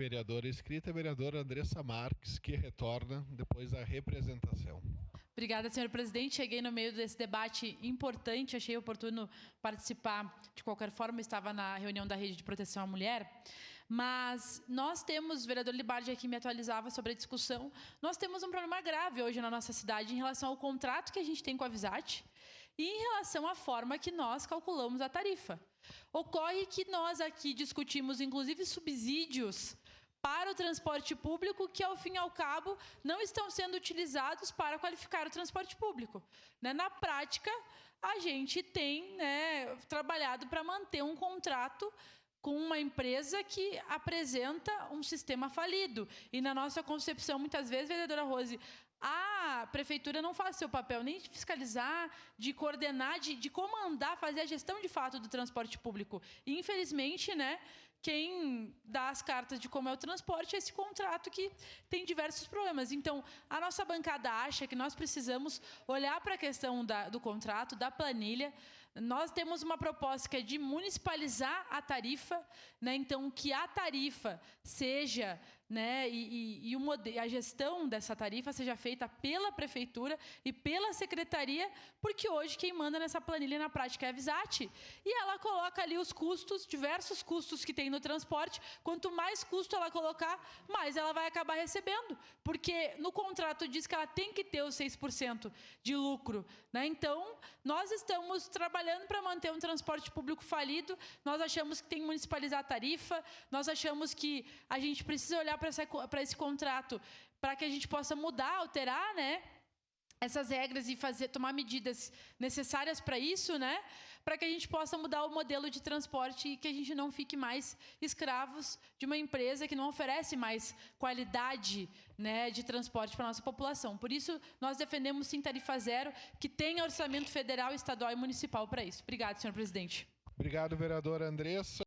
Vereadora escrita, vereadora Andressa Marques, que retorna depois da representação. Obrigada, senhor presidente. Cheguei no meio desse debate importante, achei oportuno participar. De qualquer forma, estava na reunião da Rede de Proteção à Mulher. Mas nós temos, o vereador Libardi aqui me atualizava sobre a discussão, nós temos um problema grave hoje na nossa cidade em relação ao contrato que a gente tem com a Visat e em relação à forma que nós calculamos a tarifa. Ocorre que nós aqui discutimos, inclusive, subsídios para o transporte público que, ao fim e ao cabo, não estão sendo utilizados para qualificar o transporte público. Na prática, a gente tem trabalhado para manter um contrato com uma empresa que apresenta um sistema falido. E, na nossa concepção, muitas vezes, vereadora Rose, a prefeitura não faz seu papel nem de fiscalizar, de coordenar, de comandar, fazer a gestão de fato do transporte público. E, infelizmente, quem dá as cartas de como é o transporte é esse contrato que tem diversos problemas. Então, a nossa bancada acha que nós precisamos olhar para a questão do contrato, da planilha. Nós temos uma proposta que é de municipalizar a tarifa, então que a tarifa seja, e a gestão dessa tarifa seja feita pela prefeitura e pela secretaria, porque hoje quem manda nessa planilha na prática é a Visat, e ela coloca ali os custos, diversos custos que tem no transporte. Quanto mais custo ela colocar, mais ela vai acabar recebendo, porque no contrato diz que ela tem que ter os 6% de lucro. Então, nós estamos trabalhando para manter um transporte público falido. Nós achamos que tem que municipalizar a tarifa, nós achamos que a gente precisa olhar para esse contrato para que a gente possa mudar, alterar, essas regras e tomar medidas necessárias para isso, para que a gente possa mudar o modelo de transporte e que a gente não fique mais escravos de uma empresa que não oferece mais qualidade, de transporte para a nossa população. Por isso, nós defendemos sim tarifa zero, que tenha orçamento federal, estadual e municipal para isso. Obrigada, senhor presidente. Obrigado, vereadora Andressa.